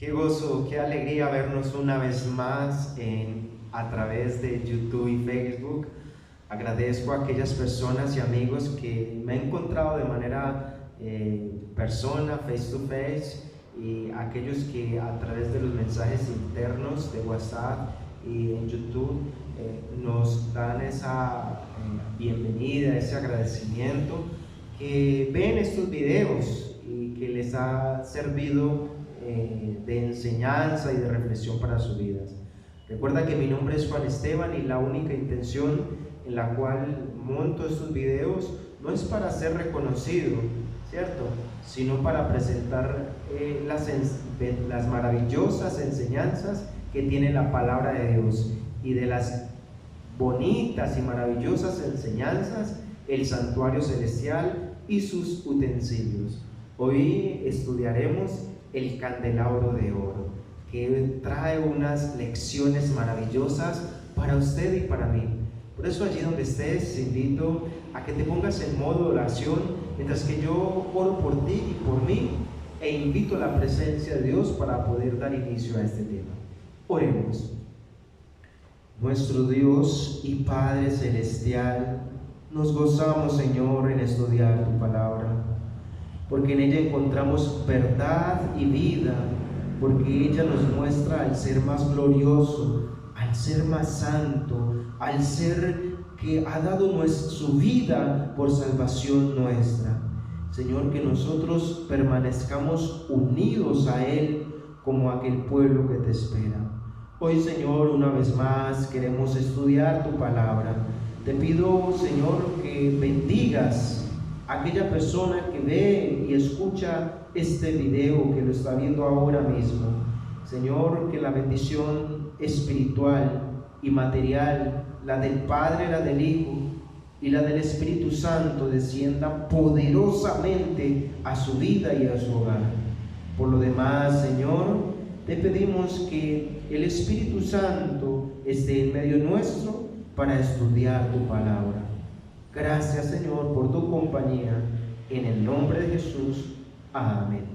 Qué gozo, qué alegría vernos una vez más a través de YouTube y Facebook. Agradezco a aquellas personas y amigos que me han encontrado de manera persona, face to face, y aquellos que a través de los mensajes internos de WhatsApp y en YouTube nos dan esa bienvenida, ese agradecimiento, que ven estos videos y que les ha servido de enseñanza y de reflexión para sus vidas. Recuerda que mi nombre es Juan Esteban y la única intención en la cual monto estos videos no es para ser reconocido, ¿cierto? Sino para presentar las maravillosas enseñanzas que tiene la palabra de Dios, y de las bonitas y maravillosas enseñanzas el santuario celestial y sus utensilios. Hoy estudiaremos el candelabro de oro, que trae unas lecciones maravillosas para usted y para mí. Por eso, allí donde estés, te invito a que te pongas en modo oración mientras que yo oro por ti y por mí, e invito a la presencia de Dios para poder dar inicio a este tema. Oremos. Nuestro Dios y Padre celestial, nos gozamos, Señor, en estudiar tu palabra, porque en ella encontramos verdad y vida, porque ella nos muestra al ser más glorioso, al ser más santo, al ser que ha dado su vida por salvación nuestra. Señor, que nosotros permanezcamos unidos a Él como aquel pueblo que te espera. Hoy, Señor, una vez más queremos estudiar tu palabra. Te pido, Señor, que bendigas a aquella persona que ve y escucha este video, que lo está viendo ahora mismo. Señor, que la bendición espiritual y material, la del Padre, la del Hijo y la del Espíritu Santo, descienda poderosamente a su vida y a su hogar. Por lo demás, Señor, te pedimos que el Espíritu Santo esté en medio nuestro para estudiar tu palabra. Gracias, Señor, por tu compañía. En el nombre de Jesús. Amén.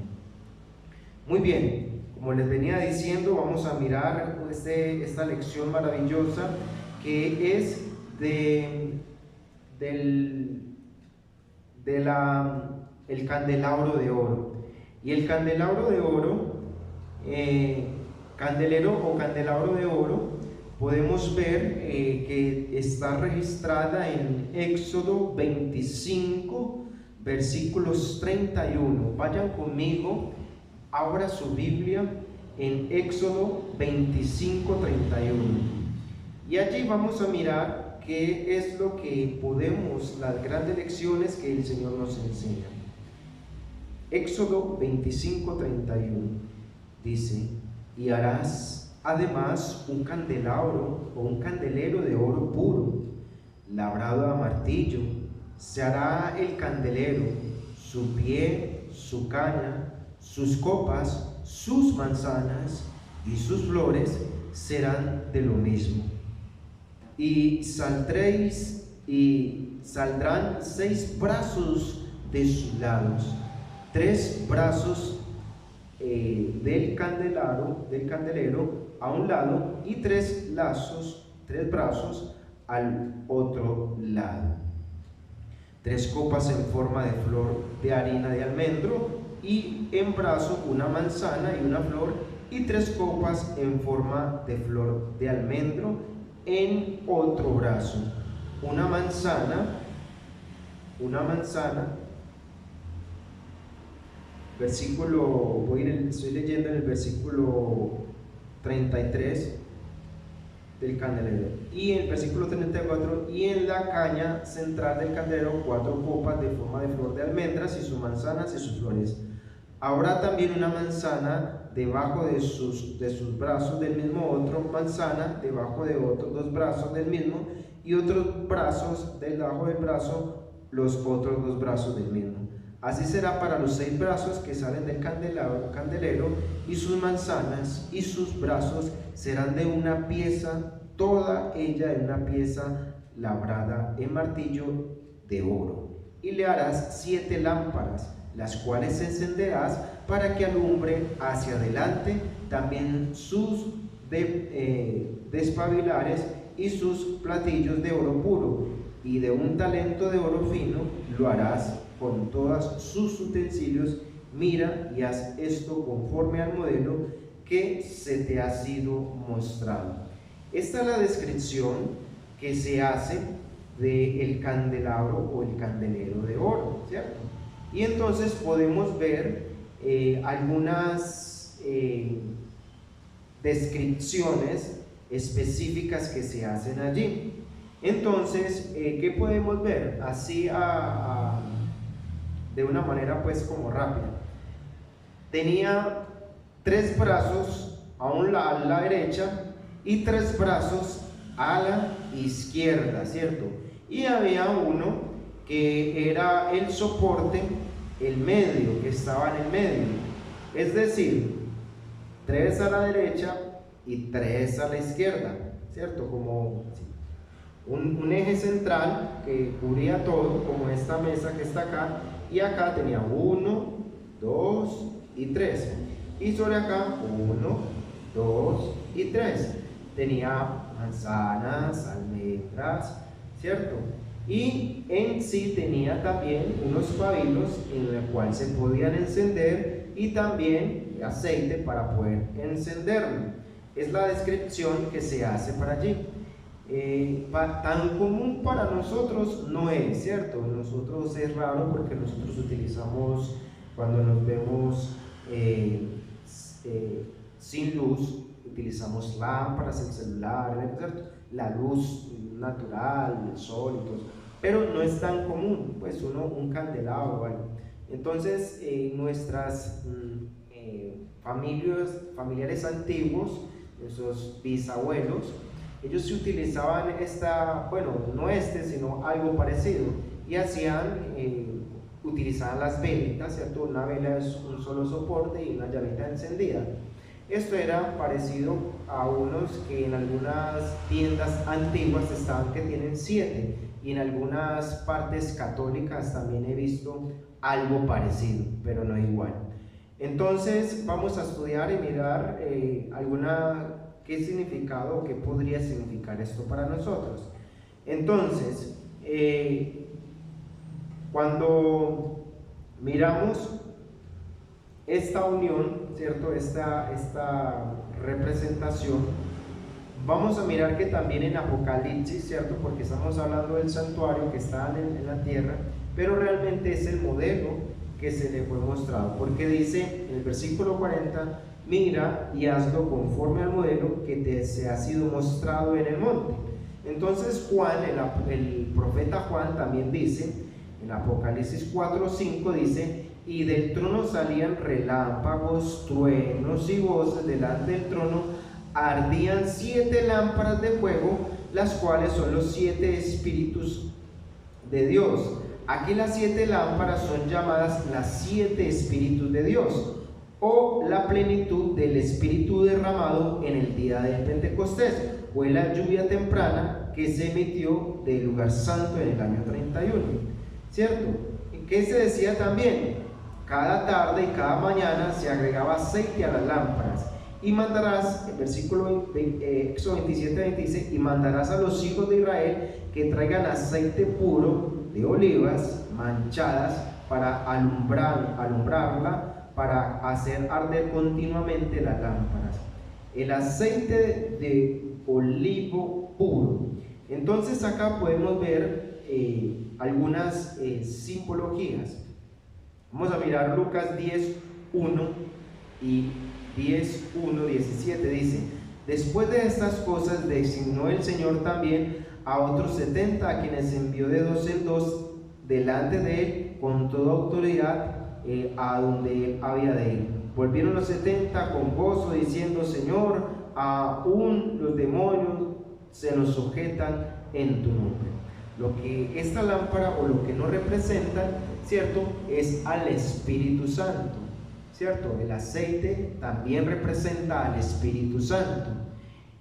Muy bien, como les venía diciendo, vamos a mirar esta lección maravillosa que es el candelabro de oro. Y el candelabro de oro, candelero o candelabro de oro, podemos ver que está registrada en Éxodo 25, versículos 31. Vayan conmigo, abra su Biblia en Éxodo 25, 31. Y allí vamos a mirar qué es lo que podemos, las grandes lecciones que el Señor nos enseña. Éxodo 25, 31 dice: y harás además un candelabro o un candelero de oro puro, labrado a martillo. Se hará el candelero, su pie, su caña, sus copas, sus manzanas y sus flores serán de lo mismo. Y saldrán 6 brazos de sus lados, 3 brazos del candelero a un lado, y 3 brazos al otro lado. 3 copas en forma de flor de harina de almendro, y en brazo una manzana y una flor, y 3 copas en forma de flor de almendro en otro brazo. Una manzana, estoy leyendo en el versículo 33 del candelero, y en el versículo 34, y en la caña central del candelero 4 copas de forma de flor de almendras, y sus manzanas y sus flores. Habrá también una manzana debajo de sus brazos del mismo, otra manzana debajo de otros 2 brazos del mismo, y otros brazos debajo del brazo, los otros 2 brazos del mismo. Así será para los 6 brazos que salen del candelero, y sus manzanas y sus brazos serán de una pieza, toda ella de una pieza labrada en martillo de oro. Y le harás 7 lámparas. las cuales encenderás para que alumbre hacia adelante también sus despabilares y sus platillos de oro puro, y de un talento de oro fino lo harás con todos sus utensilios. Mira y haz esto conforme al modelo que se te ha sido mostrado. Esta es la descripción que se hace del candelabro o el candelero de oro, ¿cierto? Y entonces podemos ver algunas descripciones específicas que se hacen allí. Entonces, ¿qué podemos ver? Así de una manera pues como rápida. Tenía 3 brazos a la derecha y 3 brazos a la izquierda, ¿cierto? Y había uno que era el soporte, el medio, que estaba en el medio. Es decir, 3 a la derecha y 3 a la izquierda, ¿cierto? Como un eje central que cubría todo, como esta mesa que está acá, y acá tenía 1, 2 y 3, y sobre acá 1, 2 y 3. Tenía manzanas, almendras, ¿cierto? Y en sí tenía también unos pabilos en los cuales se podían encender, y también aceite para poder encenderlo. Es la descripción que se hace para allí. Tan común para nosotros no es, ¿cierto? Nosotros es raro porque nosotros utilizamos, cuando nos vemos sin luz, utilizamos lámparas, el celular, ¿cierto? La luz natural, el sol y todo eso. Pero no es tan común, pues un candelabro o algo. Entonces, nuestras familiares antiguos, esos bisabuelos, ellos se utilizaban sino algo parecido, y utilizaban las velitas, ¿cierto? Una vela es un solo soporte y una llavita encendida. Esto era parecido a unos que en algunas tiendas antiguas estaban que tienen 7, y en algunas partes católicas también he visto algo parecido, pero no igual. Entonces vamos a estudiar y mirar qué significado, qué podría significar esto para nosotros. Entonces, cuando miramos esta unión, ¿cierto? Esta representación, vamos a mirar que también en Apocalipsis, ¿cierto? Porque estamos hablando del santuario que está en la tierra, pero realmente es el modelo que se le fue mostrado, porque dice en el versículo 40: mira y hazlo conforme al modelo que se ha sido mostrado en el monte. Entonces Juan, el profeta Juan también dice, en Apocalipsis 4:5 dice: y del trono salían relámpagos, truenos y voces. Delante del trono ardían 7 lámparas de fuego, las cuales son los 7 espíritus de Dios. Aquí las 7 lámparas son llamadas las 7 espíritus de Dios, o la plenitud del espíritu derramado en el día del Pentecostés. Fue la lluvia temprana que se emitió del lugar santo en el año 31, ¿cierto? ¿Qué se decía también? Cada tarde y cada mañana se agregaba aceite a las lámparas. Y mandarás, el versículo Éxodo 27:20 dice: y mandarás a los hijos de Israel que traigan aceite puro de olivas manchadas para alumbrarla, para hacer arder continuamente las lámparas. El aceite de olivo puro. Entonces acá podemos ver algunas simbologías. Vamos a mirar Lucas 10:1 y 10:1-17. Dice: después de estas cosas designó el Señor también a otros 70, a quienes envió de 2 en 2 delante de él con toda autoridad a donde él había de ir. Volvieron los 70 con gozo, diciendo: Señor, aún los demonios se nos sujetan en tu nombre. Lo que esta lámpara, o lo que nos representa, ¿cierto?, es al Espíritu Santo, ¿cierto? El aceite también representa al Espíritu Santo.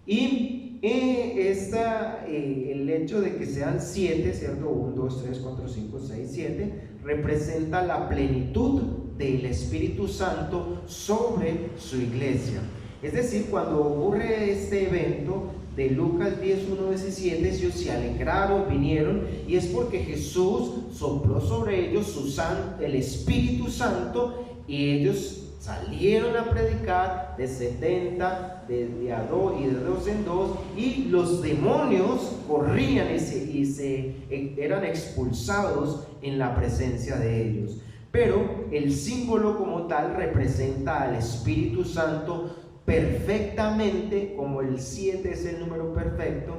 Y el hecho de que sean 7, ¿cierto? 1, 2, 3, 4, 5, 6, 7, representa la plenitud del Espíritu Santo sobre su iglesia. Es decir, cuando ocurre este evento de Lucas 10, 1, 17, ellos se alegraron, vinieron, y es porque Jesús sopló sobre ellos el Espíritu Santo, y ellos salieron a predicar de 70, de a 2 y de 2 en 2, y los demonios corrían y eran expulsados en la presencia de ellos. Pero el símbolo como tal representa al Espíritu Santo perfectamente, como el 7 es el número perfecto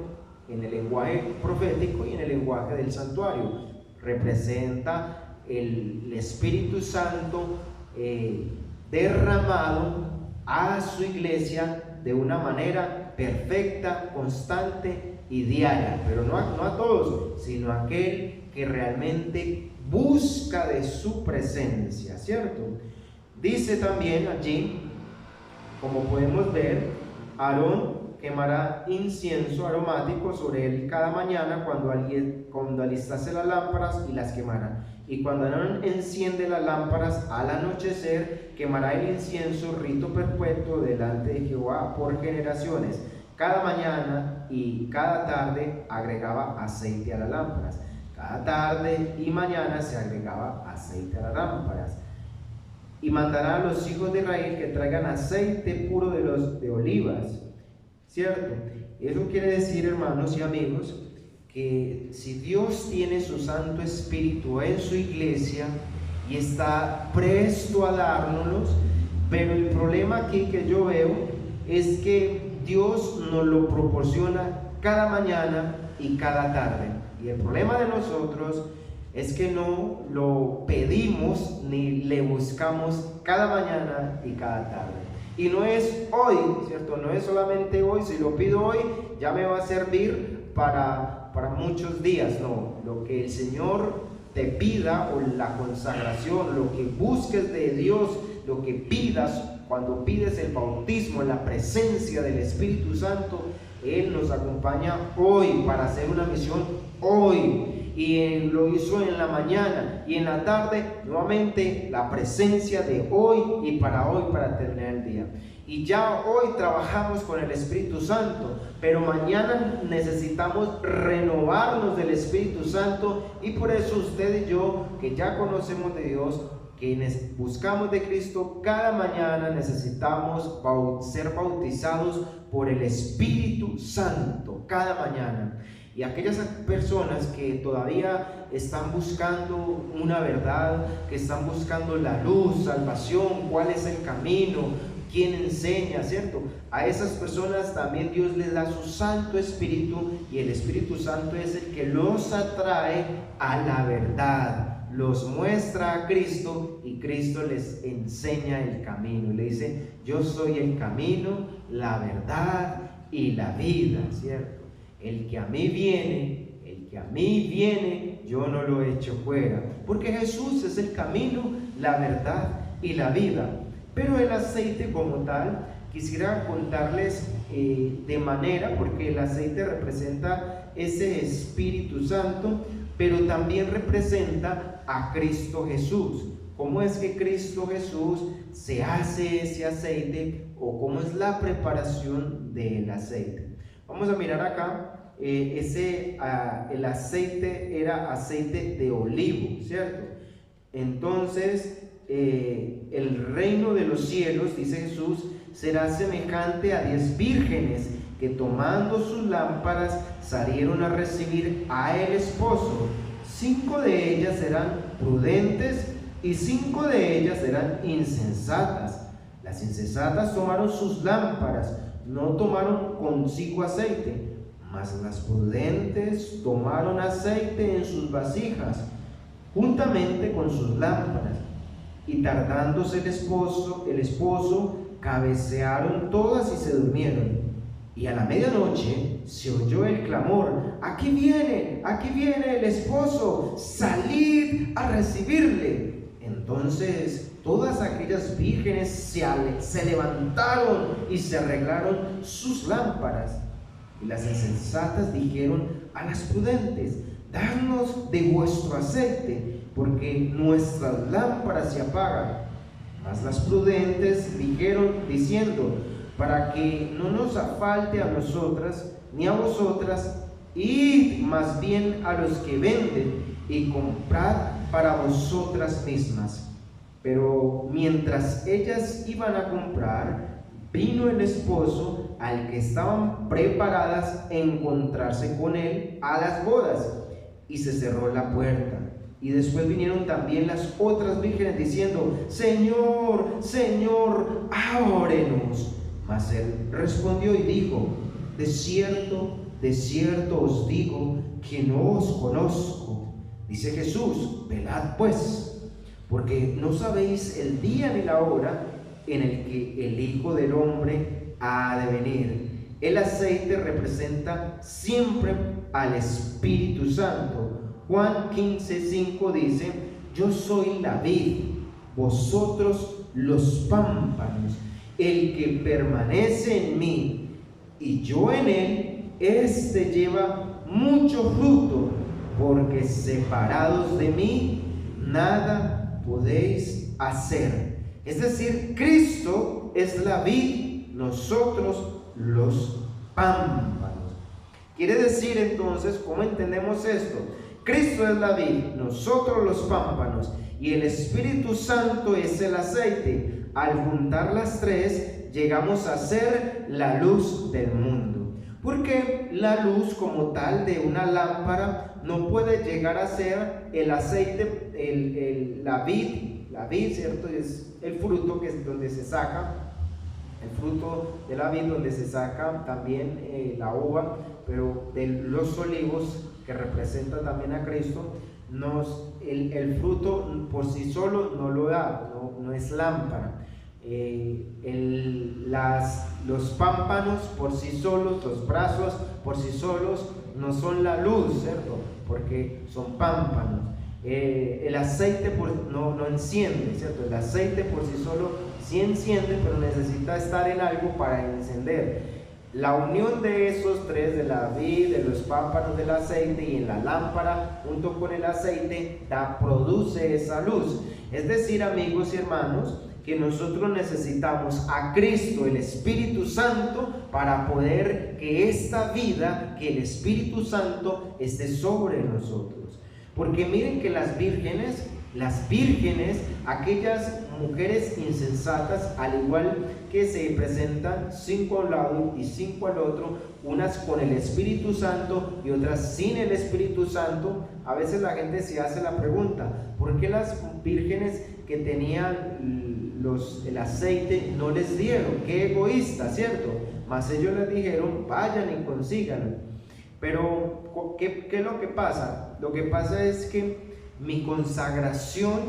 en el lenguaje profético y en el lenguaje del santuario. Representa el Espíritu Santo derramado a su iglesia de una manera perfecta, constante y diaria, pero no a todos, sino a aquel que realmente busca de su presencia, ¿cierto? Dice también allí, como podemos ver, Aarón quemará incienso aromático sobre él cada mañana cuando alistase las lámparas y las quemará. Y cuando Aarón enciende las lámparas al anochecer, quemará el incienso, rito perpetuo delante de Jehová por generaciones. Cada mañana y cada tarde agregaba aceite a las lámparas. Cada tarde y mañana se agregaba aceite a las lámparas. Y mandará a los hijos de Israel que traigan aceite puro de olivas, ¿cierto? Eso quiere decir, hermanos y amigos, que si Dios tiene su Santo Espíritu en su iglesia y está presto a dárnoslos, pero el problema aquí que yo veo es que Dios nos lo proporciona cada mañana y cada tarde, y el problema de nosotros es que no lo pedimos ni le buscamos cada mañana y cada tarde. Y no es hoy, ¿cierto? No es solamente hoy. Si lo pido hoy, ya me va a servir para muchos días. No, lo que el Señor te pida, o la consagración, lo que busques de Dios, lo que pidas, cuando pides el bautismo en la presencia del Espíritu Santo, Él nos acompaña hoy para hacer una misión hoy. Y lo hizo en la mañana y en la tarde, nuevamente la presencia de hoy y para terminar el día. Y ya hoy trabajamos con el Espíritu Santo, pero mañana necesitamos renovarnos del Espíritu Santo, y por eso usted y yo, que ya conocemos de Dios, quienes buscamos de Cristo, cada mañana necesitamos ser bautizados por el Espíritu Santo, cada mañana. Y aquellas personas que todavía están buscando una verdad, que están buscando la luz, salvación, cuál es el camino, quién enseña, ¿cierto? A esas personas también Dios les da su Santo Espíritu, y el Espíritu Santo es el que los atrae a la verdad, los muestra a Cristo, y Cristo les enseña el camino. Y le dice: yo soy el camino, la verdad y la vida, ¿cierto? El que a mí viene, yo no lo echo fuera, porque Jesús es el camino, la verdad y la vida. Pero el aceite como tal, quisiera contarles de manera, porque el aceite representa ese Espíritu Santo, pero también representa a Cristo Jesús. ¿Cómo es que Cristo Jesús se hace ese aceite, o cómo es la preparación del aceite? Vamos a mirar acá, el aceite era aceite de olivo, ¿cierto? Entonces, el reino de los cielos, dice Jesús, será semejante a 10 vírgenes que, tomando sus lámparas, salieron a recibir a el esposo. 5 de ellas eran prudentes y 5 de ellas eran insensatas. Las insensatas tomaron sus lámparas, no tomaron consigo aceite, mas las prudentes tomaron aceite en sus vasijas, juntamente con sus lámparas. Y tardándose el esposo, cabecearon todas y se durmieron. Y a la medianoche se oyó el clamor: aquí viene el esposo, salid a recibirle. Entonces todas aquellas vírgenes se levantaron y se arreglaron sus lámparas. Y las insensatas dijeron a las prudentes: dadnos de vuestro aceite, porque nuestras lámparas se apagan. Mas las prudentes dijeron, diciendo, para que no nos falte a nosotras ni a vosotras, id más bien a los que venden y comprad para vosotras mismas. Pero mientras ellas iban a comprar, vino el esposo al que estaban preparadas a encontrarse con él a las bodas, y se cerró la puerta. Y después vinieron también las otras vírgenes diciendo, Señor, Señor, ábrenos. Mas él respondió y dijo, de cierto os digo que no os conozco. Dice Jesús, velad pues, porque no sabéis el día ni la hora en el que el Hijo del Hombre ha de venir. El aceite representa siempre al Espíritu Santo. Juan 15:5 dice, yo soy la vid, vosotros los pámpanos. El que permanece en mí y yo en él, éste lleva mucho fruto, porque separados de mí nada podéis hacer. Es decir, Cristo es la vid, nosotros los pámpanos. Quiere decir entonces, ¿cómo entendemos esto? Cristo es la vid, nosotros los pámpanos, y el Espíritu Santo es el aceite. Al juntar las tres, llegamos a ser la luz del mundo. Porque la luz como tal de una lámpara no puede llegar a ser el aceite, la vid, ¿cierto? Es el fruto que es donde se saca, el fruto de la vid donde se saca también la uva, pero de los olivos que representa también a Cristo, el fruto por sí solo no lo da, no es lámpara. Los pámpanos por sí solos, los brazos por sí solos no son la luz, ¿cierto? Porque son pámpanos. El aceite no enciende, ¿cierto? El aceite por sí solo sí enciende, pero necesita estar en algo para encender. La unión de esos tres, de la vid, de los pámpanos, del aceite y en la lámpara junto con el aceite, produce esa luz. Es decir, amigos y hermanos, que nosotros necesitamos a Cristo, el Espíritu Santo, para poder que esta vida, que el Espíritu Santo esté sobre nosotros. Porque miren que las vírgenes, aquellas mujeres insensatas, al igual que se presentan 5 a un lado y 5 al otro, unas con el Espíritu Santo y otras sin el Espíritu Santo, a veces la gente se hace la pregunta, ¿por qué las vírgenes que tenían el aceite no les dieron? Qué egoísta, ¿cierto? Mas ellos les dijeron, vayan y consíganlo. Pero, ¿qué es lo que pasa? Lo que pasa es que mi consagración,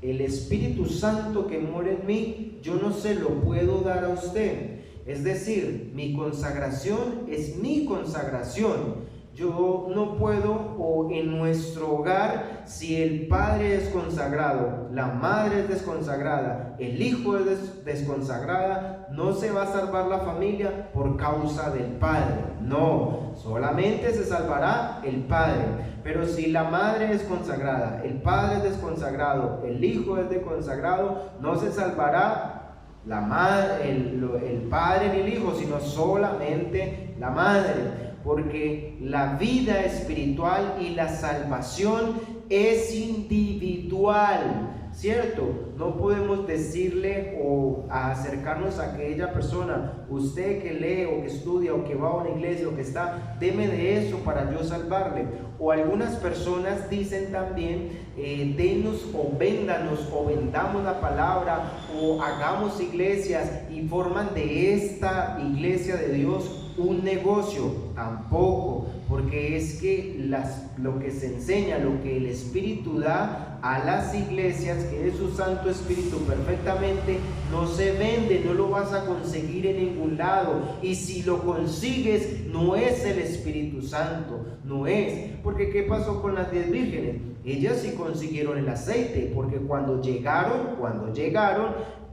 el Espíritu Santo que mora en mí, yo no se lo puedo dar a usted. Es decir, mi consagración es mi consagración. Yo no puedo, o en nuestro hogar, si el padre es consagrado, la madre es desconsagrada, el hijo es desconsagrada, no se va a salvar la familia por causa del padre. No, solamente se salvará el padre. Pero si la madre es consagrada, el padre es desconsagrado, el hijo es desconsagrado, no se salvará la madre, el padre ni el hijo, sino solamente la madre. Porque la vida espiritual y la salvación es individual, ¿cierto? No podemos decirle o acercarnos a aquella persona, usted que lee o que estudia o que va a una iglesia o que está, deme de eso para yo salvarle. O algunas personas dicen también, denos o véndanos o vendamos la palabra o hagamos iglesias y forman de esta iglesia de Dios un negocio. Tampoco, porque es que lo que se enseña, lo que el Espíritu da a las iglesias, que es su Santo Espíritu perfectamente, no se vende, no lo vas a conseguir en ningún lado, y si lo consigues no es el Espíritu Santo, no es. Porque ¿qué pasó con las 10 vírgenes? Ellas sí consiguieron el aceite, porque cuando llegaron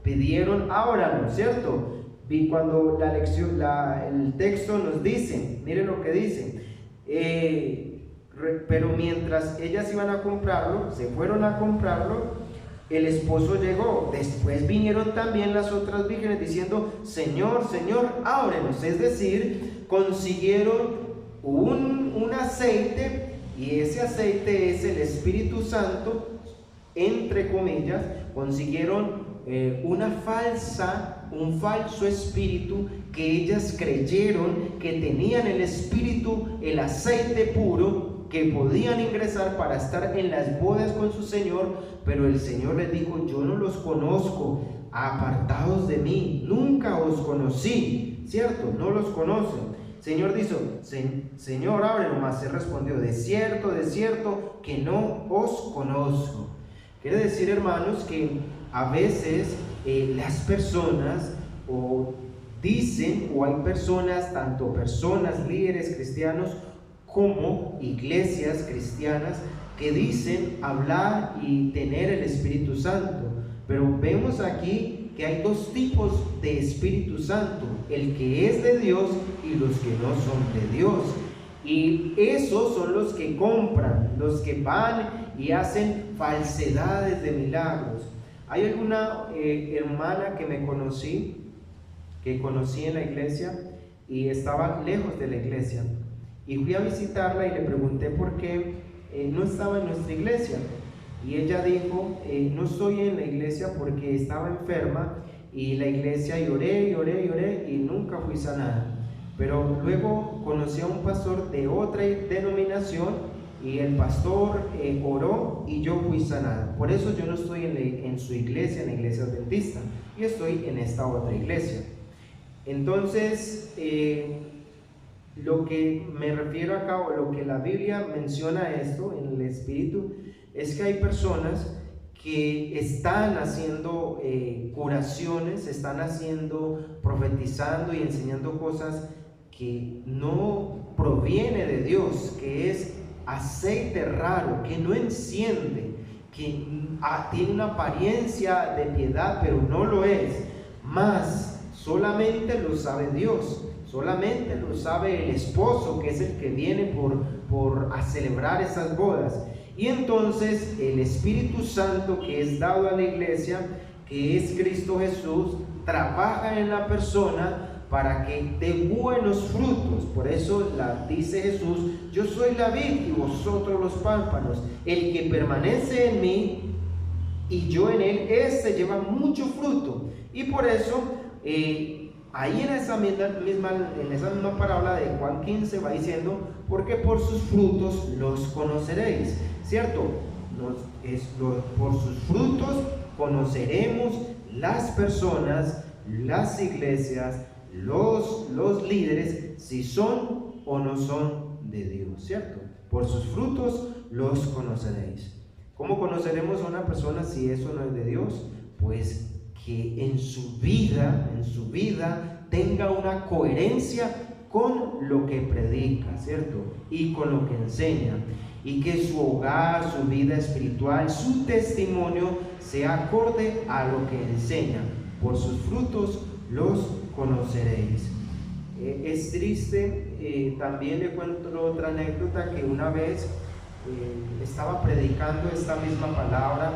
pidieron ahora, ¿no es cierto? Y cuando el texto nos dice, miren lo que dice, pero mientras ellas iban a comprarlo, se fueron a comprarlo, el esposo llegó. Después vinieron también las otras vírgenes diciendo: Señor, Señor, ábrenos. Es decir, consiguieron un aceite, y ese aceite es el Espíritu Santo, entre comillas. Consiguieron un falso espíritu, que ellas creyeron que tenían el espíritu, el aceite puro, que podían ingresar para estar en las bodas con su Señor. Pero el Señor les dijo: yo no los conozco, apartados de mí, nunca os conocí. ¿Cierto? No los conocen. Señor dijo: Señor, ábrelo. Mas él respondió: de cierto, que no os conozco. Quiere decir, hermanos, que a veces las personas dicen, o hay personas, tanto personas, líderes cristianos, como iglesias cristianas, que dicen hablar y tener el Espíritu Santo. Pero vemos aquí que hay dos tipos de Espíritu Santo: el que es de Dios y los que no son de Dios. Y esos son los que compran, los que van y hacen falsedades de milagros. Hay alguna hermana que conocí en la iglesia, y estaba lejos de la iglesia, y fui a visitarla y le pregunté por qué no estaba en nuestra iglesia. Y ella dijo: no estoy en la iglesia porque estaba enferma, y la iglesia lloré y nunca fui sanada. Pero luego conocí a un pastor de otra denominación, y el pastor oró y yo fui sanada. Por eso yo no estoy en su iglesia, en la iglesia adventista, y estoy en esta otra iglesia. Entonces, lo que me refiero acá, o lo que la Biblia menciona esto en el Espíritu, es que hay personas que están haciendo curaciones, están profetizando y enseñando cosas que no proviene de Dios, que es aceite raro, que no enciende, que tiene una apariencia de piedad, pero no lo es. Mas solamente lo sabe Dios, solamente lo sabe el esposo, que es el que viene a celebrar esas bodas. Y entonces el Espíritu Santo, que es dado a la iglesia, que es Cristo Jesús, trabaja en la persona para que dé buenos frutos. Por eso dice Jesús: yo soy la vid y vosotros los pámpanos. El que permanece en mí y yo en él, este lleva mucho fruto. Y por eso ahí en esa misma parábola de Juan 15 va diciendo: porque por sus frutos los conoceréis. ¿Cierto? Por sus frutos conoceremos las personas, las iglesias, los líderes, si son o no son de Dios. ¿Cierto? Por sus frutos los conoceréis. ¿Cómo conoceremos a una persona si eso no es de Dios? Pues que en su vida tenga una coherencia con lo que predica, ¿cierto? Y con lo que enseña, y que su hogar, su vida espiritual, su testimonio sea acorde a lo que enseña. Por sus frutos los conoceréis. Es triste, también le cuento otra anécdota, que una vez estaba predicando esta misma palabra,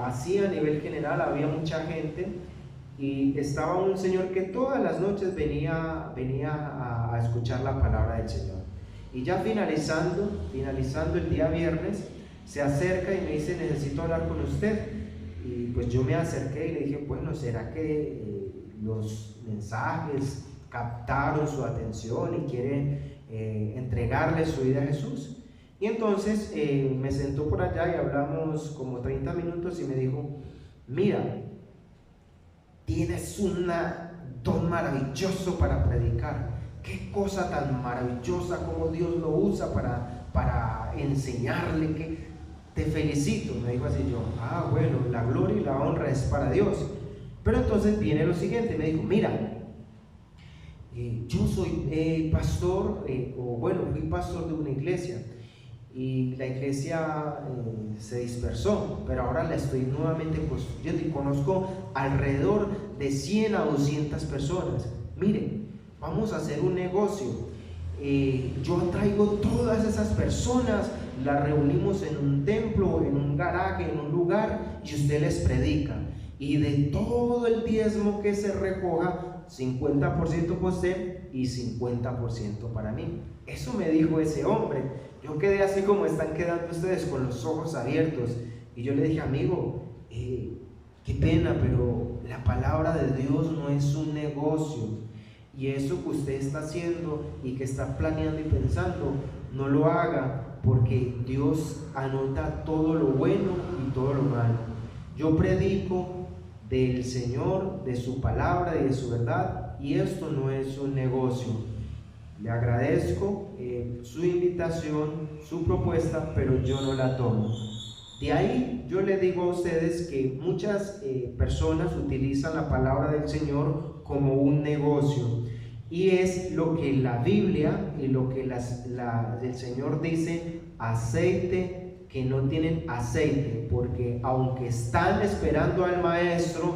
así a nivel general, había mucha gente, y estaba un señor que todas las noches venía a escuchar la palabra del Señor. Y ya finalizando el día viernes, se acerca y me dice: necesito hablar con usted. Y pues yo me acerqué y le dije: bueno, ¿será que los mensajes captaron su atención y quiere entregarle su vida a Jesús? Y entonces me sentó por allá y hablamos como 30 minutos y me dijo: mira, tienes un don maravilloso para predicar. Qué cosa tan maravillosa, como Dios lo usa para enseñarle. Que te felicito. Me dijo así. Yo: bueno, la gloria y la honra es para Dios. Pero entonces viene lo siguiente. Me dijo: mira, yo soy pastor, fui pastor de una iglesia, y la iglesia se dispersó, pero ahora la estoy nuevamente construyendo y conozco alrededor de 100 a 200 personas. Miren, vamos a hacer un negocio. yo traigo todas esas personas, las reunimos en un templo, en un garaje, en un lugar, y usted les predica. Y de todo el diezmo que se recoja, 50% para usted y 50% para mí. Eso me dijo ese hombre. Yo quedé así como están quedando ustedes, con los ojos abiertos. Y yo le dije: amigo, qué pena, pero la palabra de Dios no es un negocio. Y eso que usted está haciendo y que está planeando y pensando, no lo haga, porque Dios anota todo lo bueno y todo lo malo. Yo predico del Señor, de su palabra y de su verdad, y esto no es un negocio. Le agradezco su invitación, su propuesta, pero yo no la tomo. De ahí yo le digo a ustedes que muchas personas utilizan la palabra del Señor como un negocio, y es lo que la Biblia y lo que el Señor dice: aceite que no tienen aceite, porque aunque están esperando al Maestro,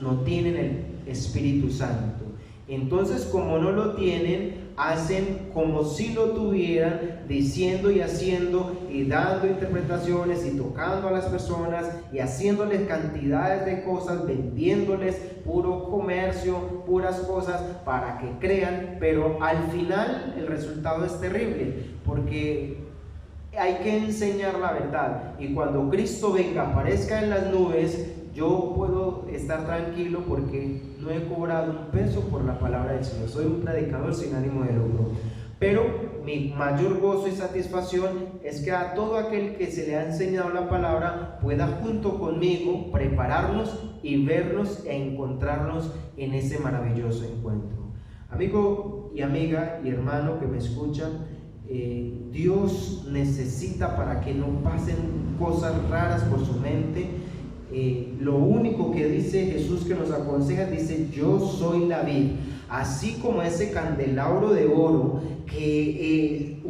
no tienen el Espíritu Santo. Entonces, como no lo tienen, hacen como si lo tuvieran, diciendo y haciendo y dando interpretaciones y tocando a las personas y haciéndoles cantidades de cosas, vendiéndoles puro comercio, puras cosas para que crean, pero al final el resultado es terrible, porque hay que enseñar la verdad, y cuando Cristo venga, aparezca en las nubes, yo puedo estar tranquilo porque no he cobrado un peso por la palabra del Señor. Soy un predicador sin ánimo de lucro, pero mi mayor gozo y satisfacción es que a todo aquel que se le ha enseñado la palabra pueda junto conmigo prepararnos y vernos e encontrarnos en ese maravilloso encuentro. Amigo y amiga y hermano que me escuchan, Dios necesita, para que no pasen cosas raras por su mente, lo único que dice Jesús, que nos aconseja, dice: yo soy la vid. Así como ese candelabro de oro que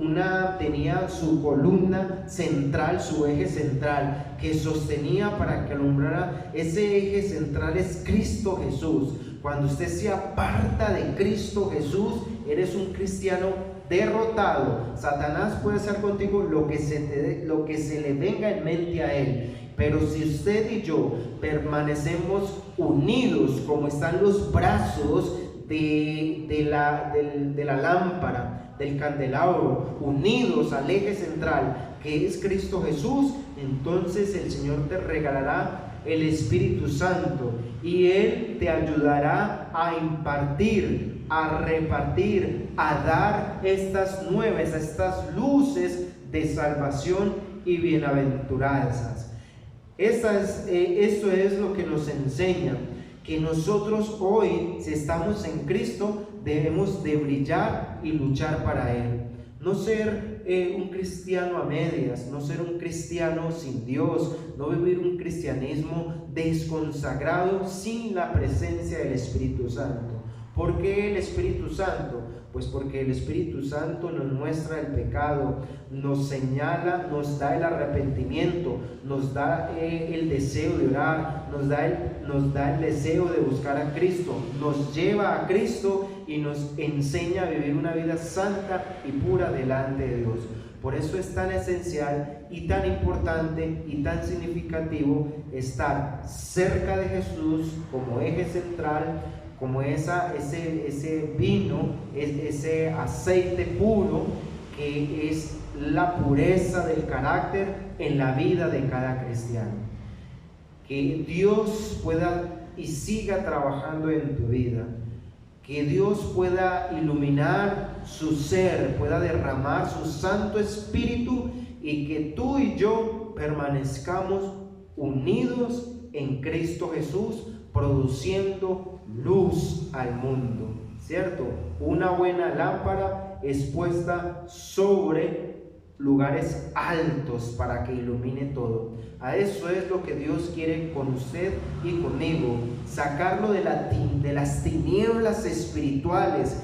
tenía su columna central, su eje central, que sostenía para que alumbrara, ese eje central es Cristo Jesús. Cuando usted se aparta de Cristo Jesús, eres un cristiano derrotado. Satanás puede hacer contigo lo que se le venga en mente a él. Pero si usted y yo permanecemos unidos, como están los brazos de la lámpara, del candelabro, unidos al eje central, que es Cristo Jesús, entonces el Señor te regalará el Espíritu Santo, y Él te ayudará a impartir, a repartir, a dar estas nuevas, estas luces de salvación y bienaventuranzas. Esto es lo que nos enseña, que nosotros hoy, si estamos en Cristo, debemos de brillar y luchar para Él. No ser un cristiano a medias, no ser un cristiano sin Dios, no vivir un cristianismo desconsagrado sin la presencia del Espíritu Santo. ¿Por qué el Espíritu Santo? Pues porque el Espíritu Santo nos muestra el pecado, nos señala, nos da el arrepentimiento, nos da el deseo de orar, nos da el deseo de buscar a Cristo, nos lleva a Cristo y nos enseña a vivir una vida santa y pura delante de Dios. Por eso es tan esencial y tan importante y tan significativo estar cerca de Jesús como eje central, como ese vino, ese aceite puro, que es la pureza del carácter en la vida de cada cristiano. Que Dios pueda y siga trabajando en tu vida, que Dios pueda iluminar su ser, pueda derramar su Santo Espíritu, y que tú y yo permanezcamos unidos en Cristo Jesús, produciendo luz al mundo, ¿cierto? Una buena lámpara es puesta sobre lugares altos para que ilumine todo. A eso es lo que Dios quiere con usted y conmigo: sacarlo de las tinieblas espirituales,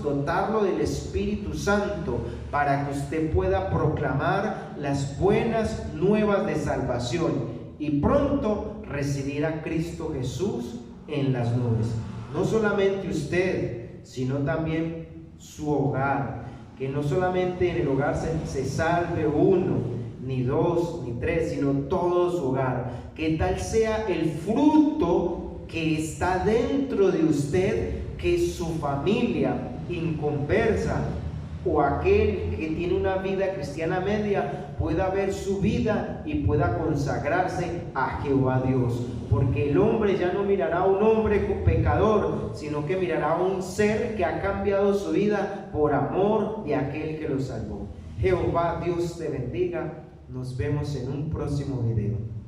dotarlo del Espíritu Santo, para que usted pueda proclamar las buenas nuevas de salvación y pronto recibir a Cristo Jesús en las nubes. No solamente usted, sino también su hogar, que no solamente en el hogar se salve uno, ni dos, ni tres, sino todo su hogar. Que tal sea el fruto que está dentro de usted, que su familia inconversa o aquel que tiene una vida cristiana media pueda ver su vida y pueda consagrarse a Jehová Dios, porque el hombre ya no mirará a un hombre pecador, sino que mirará a un ser que ha cambiado su vida por amor de aquel que lo salvó. Jehová Dios te bendiga. Nos vemos en un próximo video.